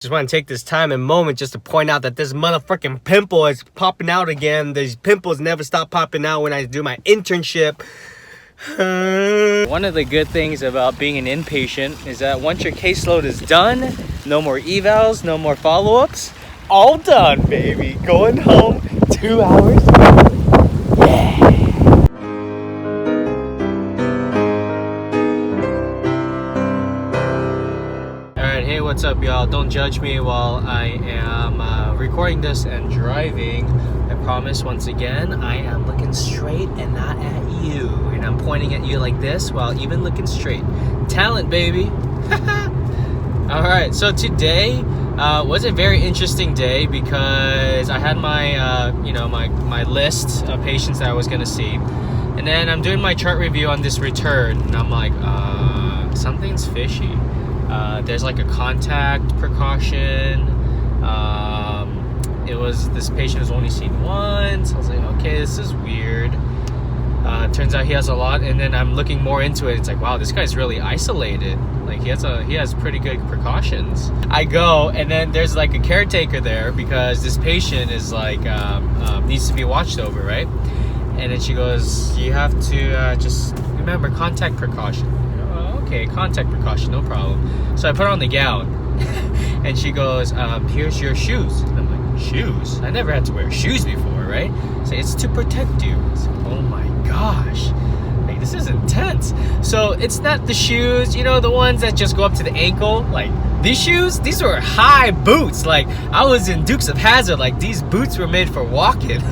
Just want to take this time and moment just to point out that this motherfucking pimple is popping out again. These pimples never stop popping out when I do my internship. One of the good things about being an inpatient is that once your caseload is done, no more evals, no more follow-ups. All done, baby. Going home 2 hours. Yeah. Hey, what's up, y'all? Don't judge me while I am recording this and driving. I promise, once again, I am looking straight and not at you. And I'm pointing at you like this while even looking straight. Talent, baby. Alright, so today was a very interesting day because I had my, my list of patients that I was going to see. And then I'm doing my chart review on this return. And I'm like, something's fishy. There's like a contact precaution. This patient was only seen once. I was like, okay, this is weird. Turns out he has a lot, and then I'm looking more into it. It's like, wow, this guy's really isolated. Like he has pretty good precautions. I go, and then there's like a caretaker there because this patient is like needs to be watched over, right? And then she goes, you have to just remember contact precaution. Okay, contact precaution, no problem. So I put on the gown and she goes, here's your shoes. And I'm like, shoes? I never had to wear shoes before, right? So it's to protect you. So, oh my gosh, like this is intense. So it's not the shoes, you know, the ones that just go up to the ankle. Like these shoes, these were high boots. Like I was in Dukes of Hazzard. Like these boots were made for walking.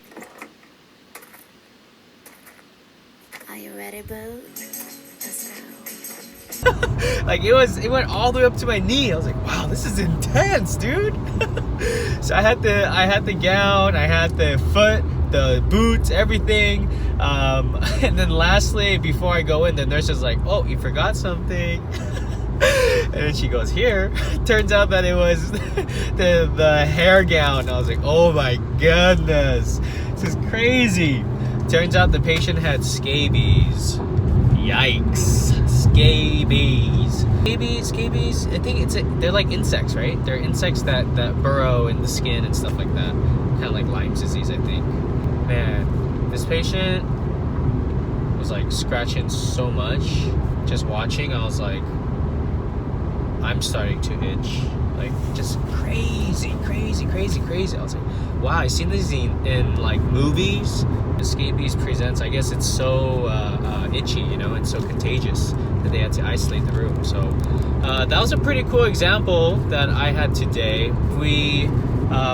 Are you ready, boo? Like it went all the way up to my knee. I was like, wow, this is intense, dude. So I had the gown, I had the foot, the boots, everything. And then lastly, before I go in, the nurse is like, oh, you forgot something. And then she goes, here. Turns out that it was the hair gown. I was like, oh my goodness, this is crazy. Turns out the patient had scabies. Yikes. Scabies. Scabies. I think they're like insects, right? They're insects that burrow in the skin and stuff like that. Kind of like Lyme's disease, I think. Man, this patient was like scratching so much. Just watching, I was like, I'm starting to itch. Like just crazy. I was like, wow, I've seen these in like movies. The scabies presents, I guess it's so itchy, you know, and so contagious that they had to isolate the room. So that was a pretty cool example that I had today. We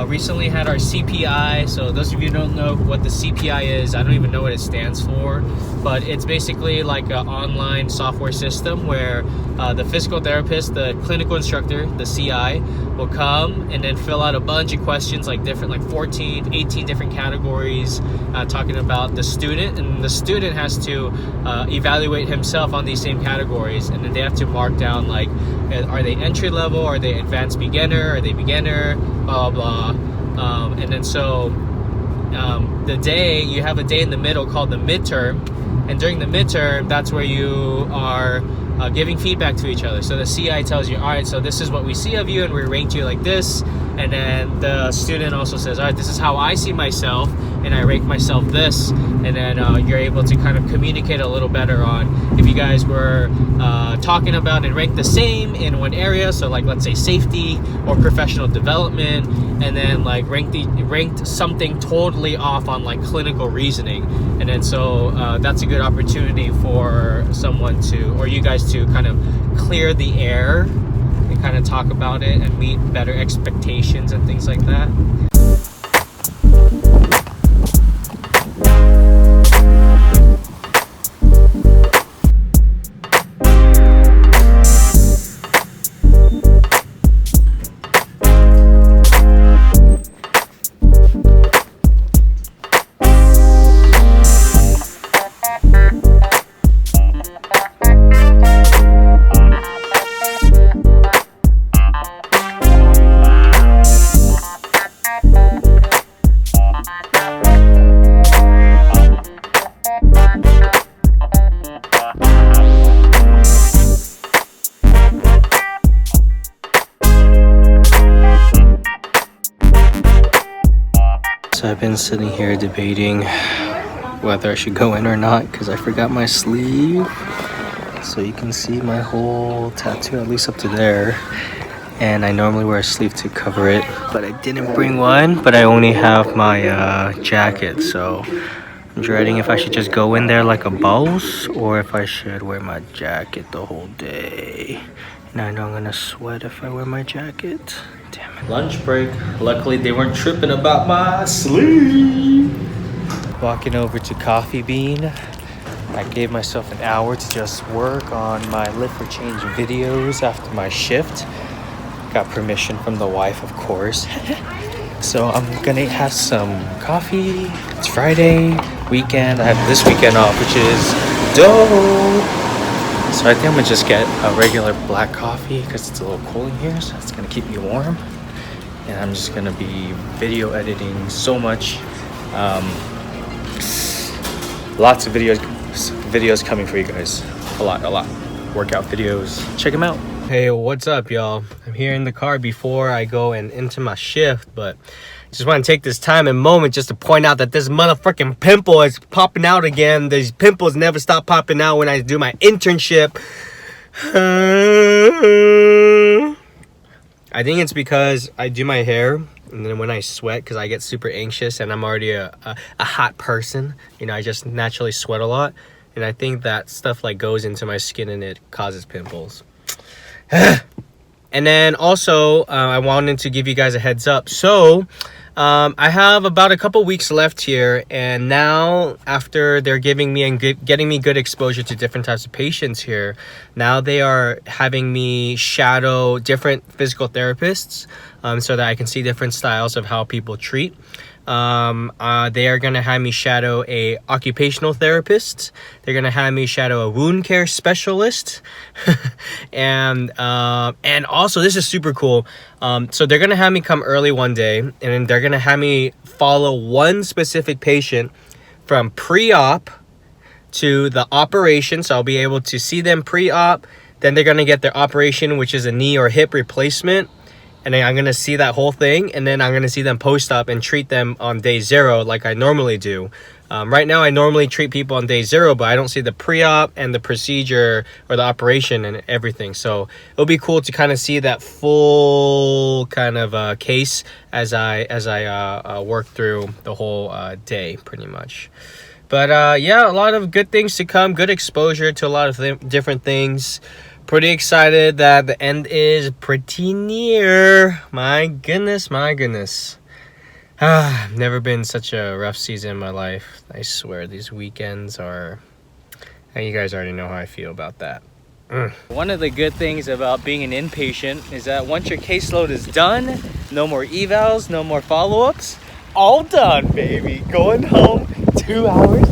recently had our CPI. So those of you who don't know what the CPI is, I don't even know what it stands for, but it's basically like an online software system where the physical therapist, the clinical instructor, the CI, will come and then fill out a bunch of questions, like 14, 18 different categories, talking about the student, and the student has to evaluate himself on these same categories, and then they have to mark down like, are they entry level, are they advanced beginner, are they beginner, blah blah blah. And then so you have a day in the middle called the midterm, and during the midterm, that's where you are giving feedback to each other. So the CI tells you, all right, so this is what we see of you, and we ranked you like this. And then the student also says, all right, this is how I see myself, and I rank myself this. And then you're able to kind of communicate a little better on if you guys were talking about and ranked the same in one area. So like, let's say safety or professional development, and then like ranked something totally off on like clinical reasoning. And then so that's a good opportunity for someone to, or you guys to kind of clear the air and kind of talk about it and meet better expectations and things like that. So I've been sitting here debating whether I should go in or not because I forgot my sleeve. So you can see my whole tattoo, at least up to there. And I normally wear a sleeve to cover it, but I didn't bring one, but I only have my jacket. So I'm dreading if I should just go in there like a boss or if I should wear my jacket the whole day. And I know I'm gonna sweat if I wear my jacket. Damn it. Lunch break. Luckily they weren't tripping about my sleeve. Walking over to Coffee Bean. I gave myself an hour to just work on my lift for change videos after my shift. Got permission from the wife, of course. So I'm gonna have some coffee. It's Friday, weekend. I have this weekend off, which is dope. So I think I'm gonna just get a regular black coffee because it's a little cool in here, so it's gonna keep me warm. And I'm just gonna be video editing so much. Lots of videos coming for you guys. A lot. Workout videos. Check them out. Hey, what's up, y'all? I'm here in the car before I go into my shift, but just want to take this time and moment just to point out that this motherfucking pimple is popping out again. These pimples never stop popping out when I do my internship. I think it's because I do my hair, and then when I sweat, because I get super anxious and I'm already a hot person, you know, I just naturally sweat a lot, and I think that stuff like goes into my skin and it causes pimples. And then also I wanted to give you guys a heads up. So I have about a couple weeks left here, and now after they're giving me and getting me good exposure to different types of patients here, now they are having me shadow different physical therapists so that I can see different styles of how people treat. They are going to have me shadow a occupational therapist. They're going to have me shadow a wound care specialist. and also, this is super cool. So they're going to have me come early one day, and then they're going to have me follow one specific patient from pre-op to the operation. So I'll be able to see them pre-op. Then they're going to get their operation, which is a knee or hip replacement. And then I'm going to see that whole thing. And then I'm going to see them post-op and treat them on day 0 like I normally do. Right now, I normally treat people on day 0, but I don't see the pre-op and the procedure or the operation and everything. So it'll be cool to kind of see that full kind of case as I work through the whole day, pretty much. But yeah, a lot of good things to come. Good exposure to a lot of different things. Pretty excited that the end is pretty near. My goodness. Never been such a rough season in my life. I swear these weekends are... You guys already know how I feel about that. One of the good things about being an inpatient is that once your caseload is done, no more evals, no more follow-ups. All done, baby. Going home 2 hours.